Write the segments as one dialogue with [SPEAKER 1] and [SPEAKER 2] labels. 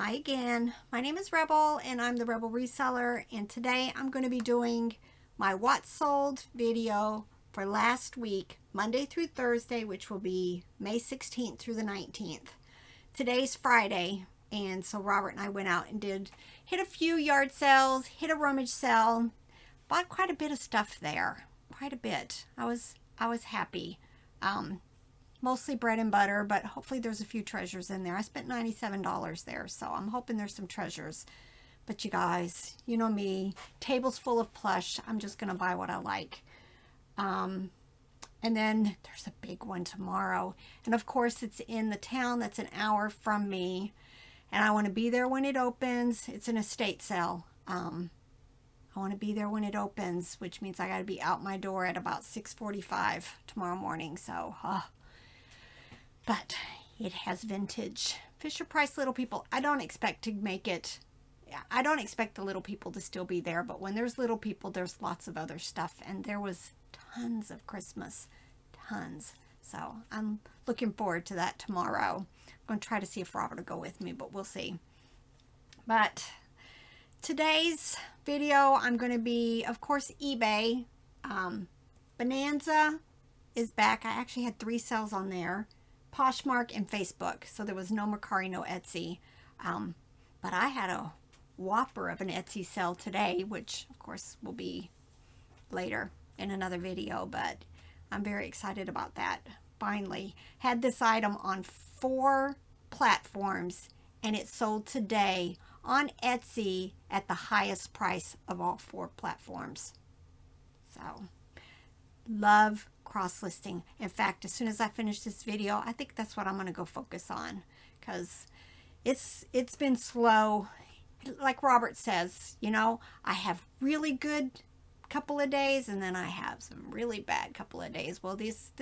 [SPEAKER 1] Hi again, my name is Rebel and I'm the Rebel Reseller, and today I'm going to be doing my what sold video for last week, Monday through Thursday, which will be May 16th through the 19th. Today's Friday, and so Robert and I went out and hit a few yard sales, hit a rummage sale, bought quite a bit of stuff there, quite a bit. I was happy. Mostly bread and butter, but hopefully there's a few treasures in there. I spent $97 there, so I'm hoping there's some treasures. But you guys, you know me, tables full of plush. I'm just going to buy what I like. And then there's a big one tomorrow. And of course, it's in the town that's an hour from me. And I want to be there when it opens. It's an estate sale. I want to be there when it opens, which means I got to be out my door at about 6:45 tomorrow morning. So, but it has vintage. FisherPrice Little People. I don't expect to make it. I don't expect the Little People to still be there, but when there's Little People, there's lots of other stuff, and there was tons of Christmas, tons. So I'm looking forward to that tomorrow. I'm going to try to see if Robert will go with me, but we'll see. But today's video, I'm going to be, of course, eBay. Bonanza is back. I actually had 3 sales on there. Poshmark and Facebook. So there was no Mercari, no Etsy. But I had a whopper of an Etsy sale today, which of course will be later in another video, but I'm very excited about that. Finally had this item on 4 platforms, and it sold today on Etsy at the highest price of all 4 platforms. So love cross-listing. In fact, as soon as I finish this video, I think that's what I'm going to go focus on, because it's been slow. Like Robert says, you know, I have really good couple of days, and then I have some really bad couple of days. Well, this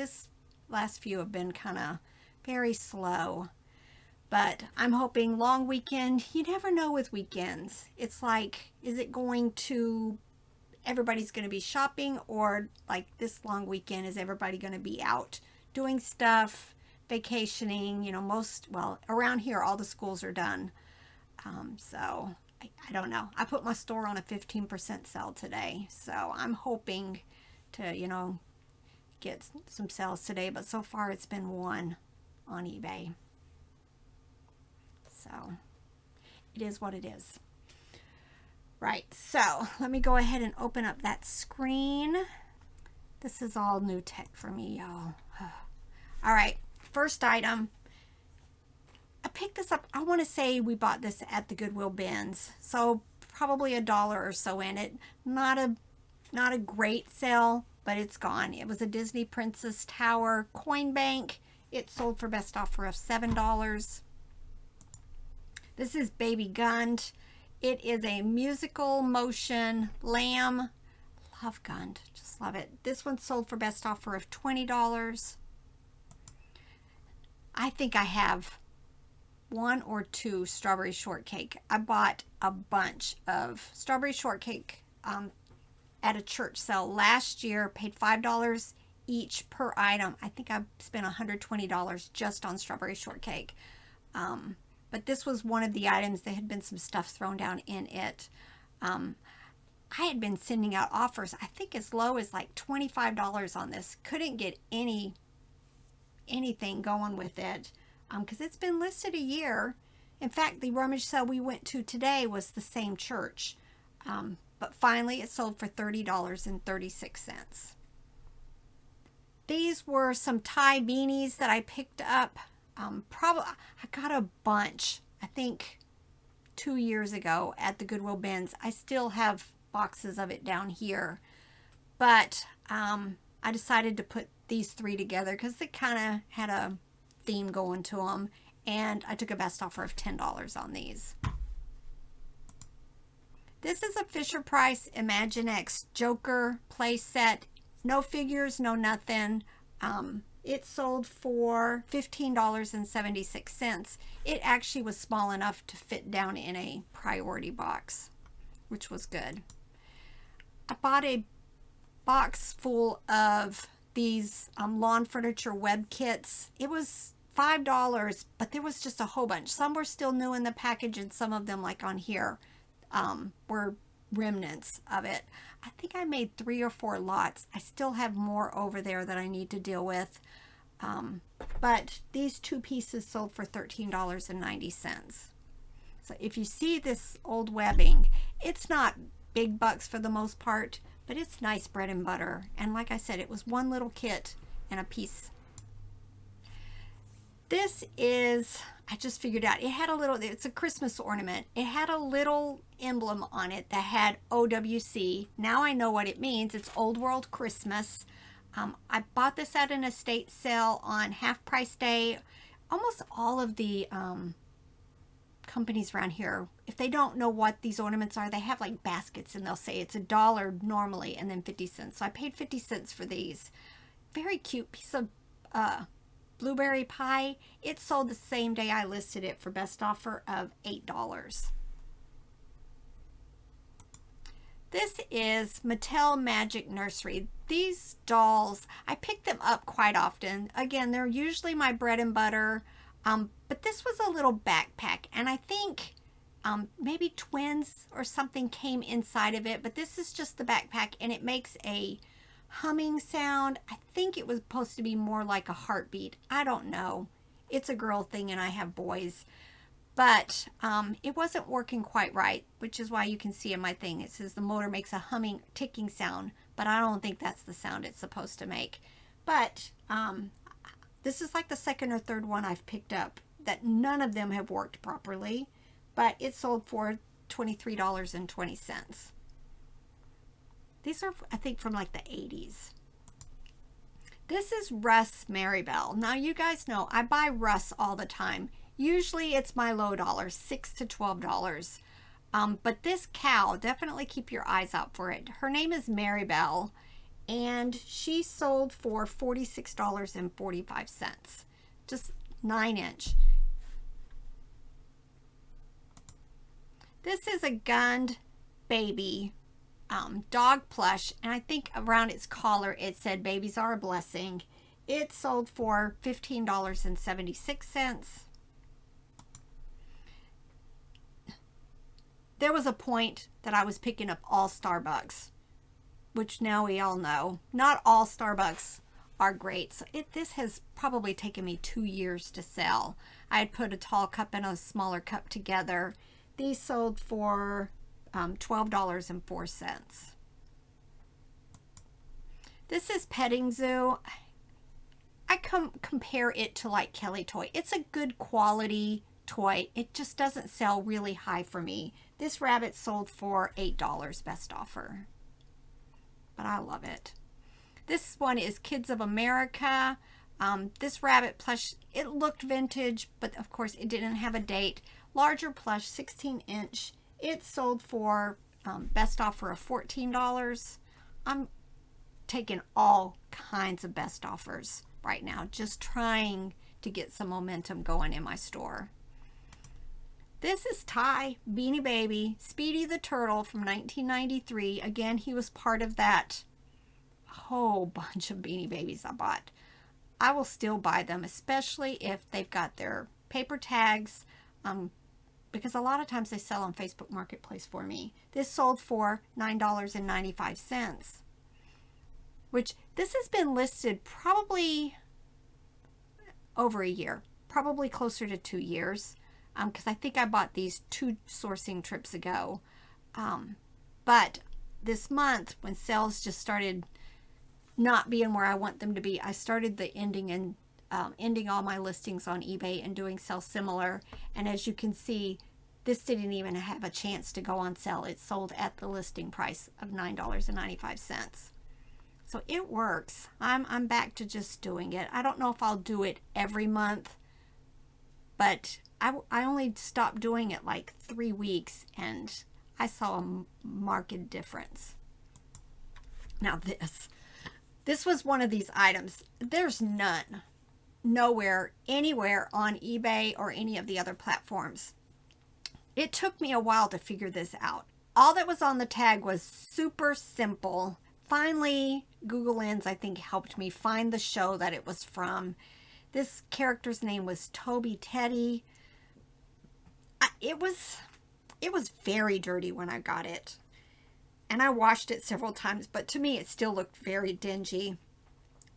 [SPEAKER 1] last few have been kind of very slow, but I'm hoping long weekend. You never know with weekends. It's like, is it going to, everybody's going to be shopping, or like this long weekend, is everybody going to be out doing stuff, vacationing? You know, well, around here, all the schools are done. So I don't know. I put my store on a 15% sale today, so I'm hoping to, you know, get some sales today, but so far it's been 1 on eBay. So it is what it is. Right, so let me go ahead and open up that screen. This is all new tech for me, y'all. All right, first item. I picked this up. I want to say we bought this at the Goodwill bins, so probably $1 or so in it. Not a great sale, but it's gone. It was a Disney Princess Tower coin bank. It sold for best offer of $7. This is Baby Gund. It is a musical motion lamb. Love Gund. Just love it. This one sold for best offer of $20. I think I have 1 or 2 strawberry shortcake. I bought a bunch of strawberry shortcake at a church sale last year. Paid $5 each per item. I think I spent $120 just on strawberry shortcake. But this was one of the items. There had been some stuff thrown down in it. I had been sending out offers, I think as low as like $25 on this. Couldn't get anything going with it, because it's been listed a year. In fact, the rummage sale we went to today was the same church. But finally it sold for $30.36. These were some Thai beanies that I picked up. Probably I got a bunch, I think 2 years ago at the Goodwill bins. I still have boxes of it down here, but I decided to put these 3 together because they kind of had a theme going to them, and I took a best offer of $10 on these. This is a FisherPrice Imaginext Joker play set. No figures, no nothing. It sold for $15.76. It actually was small enough to fit down in a priority box, which was good. I bought a box full of these lawn furniture web kits. It was $5, but there was just a whole bunch. Some were still new in the package, and some of them, like on here, were remnants of it. I think I made 3 or 4 lots. I still have more over there that I need to deal with. But these 2 pieces sold for $13.90. So if you see this old webbing, it's not big bucks for the most part, but it's nice bread and butter. And like I said, it was one little kit and a piece. This is, I just figured out, it had a little, it's a Christmas ornament. It had a little emblem on it that had OWC. Now I know what it means. It's Old World Christmas. I bought this at an estate sale on half price day. Almost all of the companies around here, if they don't know what these ornaments are, they have like baskets, and they'll say it's $1 normally and then 50 cents. So I paid 50 cents for these. Very cute piece of blueberry pie. It sold the same day I listed it for best offer of $8. This is Mattel Magic Nursery. These dolls, I pick them up quite often. Again, they're usually my bread and butter, but this was a little backpack, and I think maybe twins or something came inside of it, but this is just the backpack, and it makes a humming sound. I think it was supposed to be more like a heartbeat. I don't know. It's a girl thing, and I have boys. But it wasn't working quite right, which is why you can see in my thing, it says the motor makes a humming, ticking sound, but I don't think that's the sound it's supposed to make. But this is like the second or third one I've picked up that none of them have worked properly, but it sold for $23.20. These are, I think, from like the 80s. This is Russ Maribel. Now, you guys know I buy Russ all the time. Usually it's my low dollars, $6 to $12. But this cow, definitely keep your eyes out for it. Her name is Maribel, and she sold for $46.45. Just 9-inch. This is a gunned baby dog plush, and I think around its collar it said babies are a blessing. It sold for $15.76. There was a point that I was picking up all Starbucks, which now we all know not all Starbucks are great. So this has probably taken me 2 years to sell. I had put a tall cup and a smaller cup together. These sold for $12.04. This is Petting Zoo. I compare it to like Kelly Toy. It's a good quality toy. It just doesn't sell really high for me. This rabbit sold for $8 best offer, but I love it. This one is Kids of America. This rabbit plush, it looked vintage, but of course it didn't have a date. Larger plush, 16-inch. It sold for best offer of $14. I'm taking all kinds of best offers right now, just trying to get some momentum going in my store. This is Ty, Beanie Baby, Speedy the Turtle from 1993. Again, he was part of that whole bunch of Beanie Babies I bought. I will still buy them, especially if they've got their paper tags, because a lot of times they sell on Facebook Marketplace for me. This sold for $9.95, which this has been listed probably over a year, probably closer to 2 years. Because I think I bought these 2 sourcing trips ago. But this month, when sales just started not being where I want them to be, I started the ending all my listings on eBay and doing sell similar. And as you can see, this didn't even have a chance to go on sale. It sold at the listing price of $9.95. So it works. I'm back to just doing it. I don't know if I'll do it every month, but I only stopped doing it like 3 weeks, and I saw a marked difference. Now this was one of these items. There's nowhere, anywhere on eBay or any of the other platforms. It took me a while to figure this out. All that was on the tag was super simple. Finally, Google Lens, I think, helped me find the show that it was from. This character's name was Toby Teddy. It was very dirty when I got it. And I washed it several times, but to me it still looked very dingy.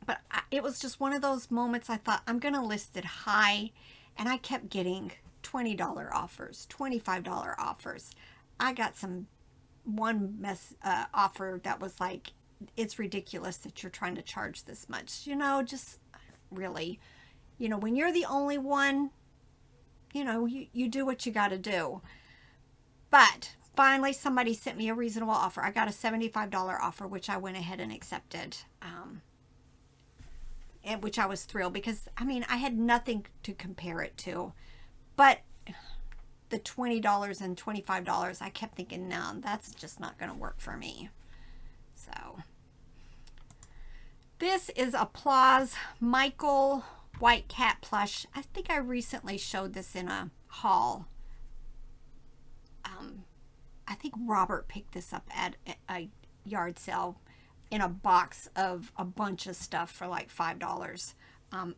[SPEAKER 1] But it was just one of those moments I thought, I'm going to list it high. And I kept getting $20 offers, $25 offers. I got one offer that was like, it's ridiculous that you're trying to charge this much. You know, just really, you know, when you're the only one, you know, you do what you got to do. But finally, somebody sent me a reasonable offer. I got a $75 offer, which I went ahead and accepted. And which I was thrilled because, I mean, I had nothing to compare it to. But the $20 and $25, I kept thinking, no, that's just not going to work for me. So, this is Applause Michael White Cat Plush. I think I recently showed this in a haul. I think Robert picked this up at a yard sale in a box of a bunch of stuff for like $5.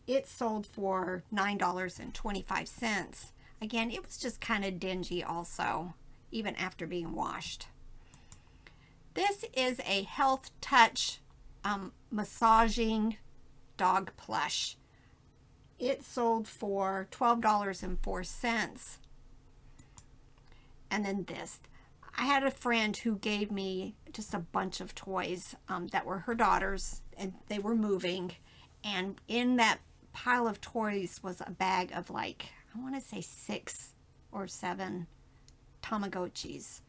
[SPEAKER 1] It sold for $9.25. Again, it was just kind of dingy also, even after being washed. This is a Health Touch massaging dog plush. It sold for $12.04. And then this. I had a friend who gave me just a bunch of toys that were her daughter's, and they were moving. And in that pile of toys was a bag of like, I want to say 6 or 7 tamagotchis.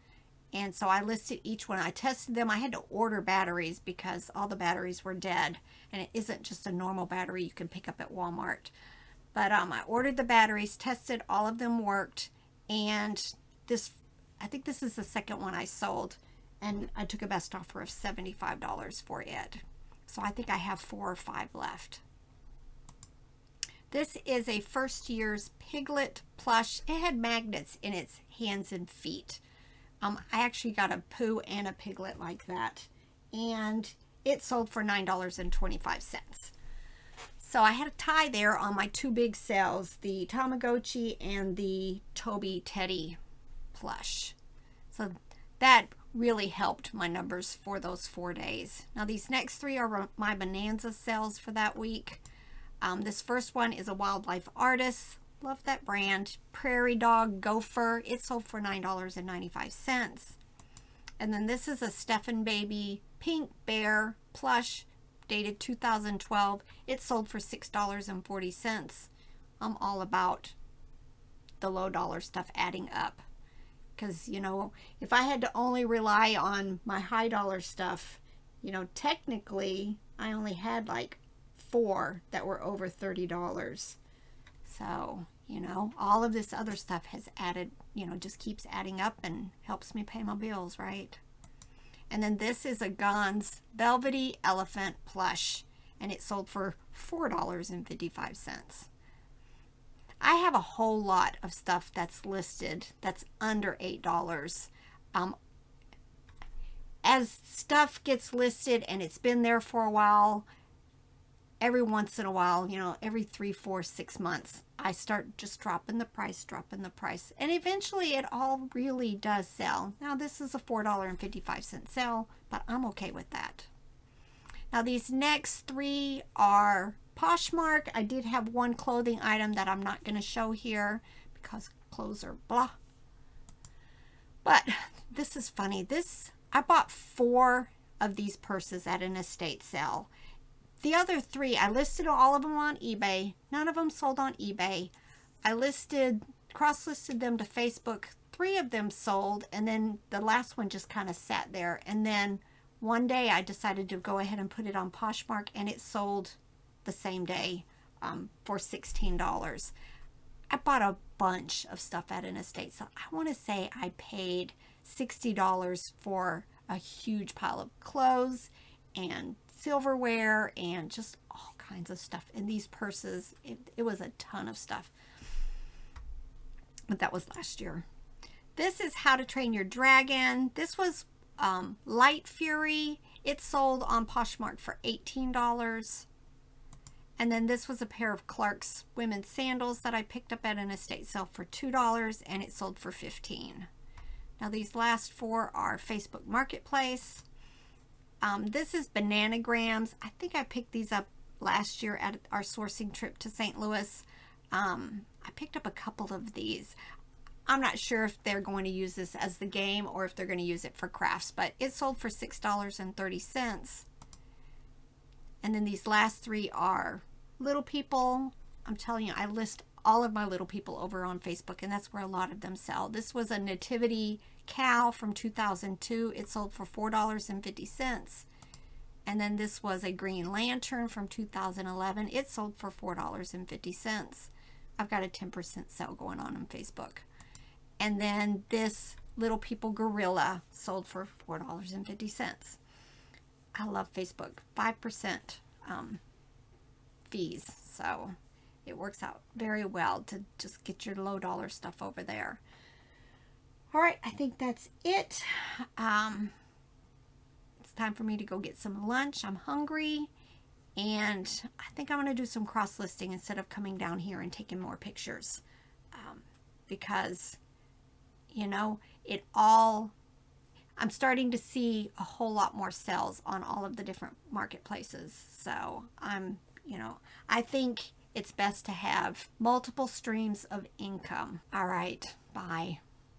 [SPEAKER 1] And so I listed each one. I tested them. I had to order batteries because all the batteries were dead. And it isn't just a normal battery you can pick up at Walmart. But I ordered the batteries, tested, all of them worked. And this, I think this is the second one I sold. And I took a best offer of $75 for it. So I think I have 4 or 5 left. This is a first year's piglet plush. It had magnets in its hands and feet. I actually got a poo and a piglet like that. And it sold for $9.25. So I had a tie there on my 2 big sales, the Tamagotchi and the Toby Teddy plush. So that really helped my numbers for those 4 days. Now these next 3 are my Bonanza sales for that week. This first one is a Wildlife Artist. Love that brand. Prairie Dog Gopher. It sold for $9.95. And then this is a Stefan Baby Pink Bear plush, dated 2012. It sold for $6.40. I'm all about the low dollar stuff adding up. Because, you know, if I had to only rely on my high dollar stuff, you know, technically I only had like 4 that were over $30. So, you know, all of this other stuff has added, you know, just keeps adding up and helps me pay my bills, right? And then this is a Gons Velvety Elephant plush, and it sold for $4.55. I have a whole lot of stuff that's listed that's under $8. As stuff gets listed and it's been there for a while, every once in a while, you know, every 3, 4, 6 months, I start just dropping the price. And eventually it all really does sell. Now this is a $4.55 sale, but I'm okay with that. Now these next 3 are Poshmark. I did have one clothing item that I'm not going to show here because clothes are blah. But this is funny. I bought 4 of these purses at an estate sale. The other 3, I listed all of them on eBay. None of them sold on eBay. I cross-listed them to Facebook. 3 of them sold, and then the last one just kind of sat there. And then one day I decided to go ahead and put it on Poshmark, and it sold the same day for $16. I bought a bunch of stuff at an estate sale. I want to say I paid $60 for a huge pile of clothes and silverware and just all kinds of stuff. And these purses, it was a ton of stuff. But that was last year. This is How to Train Your Dragon. This was Light Fury. It sold on Poshmark for $18. And then this was a pair of Clark's women's sandals that I picked up at an estate sale for $2 and it sold for $15. Now these last four are Facebook Marketplace. This is bananagrams. I think I picked these up last year at our sourcing trip to St. Louis. I picked up a couple of these. I'm not sure if they're going to use this as the game or if they're going to use it for crafts, but it sold for $6.30. And then these last three are little people. I'm telling you, I list all of my little people over on Facebook, and that's where a lot of them sell. This was a nativity cow from 2002. It sold for $4.50. And then this was a green lantern from 2011. It sold for $4.50. I've got a 10% sale going on Facebook. And then this little people gorilla sold for $4.50. I love Facebook. 5% fees. So it works out very well to just get your low dollar stuff over there. All right, I think that's it. It's time for me to go get some lunch. I'm hungry. And I think I'm going to do some cross listing instead of coming down here and taking more pictures. Because, you know, I'm starting to see a whole lot more sales on all of the different marketplaces. So I think it's best to have multiple streams of income. All right, bye.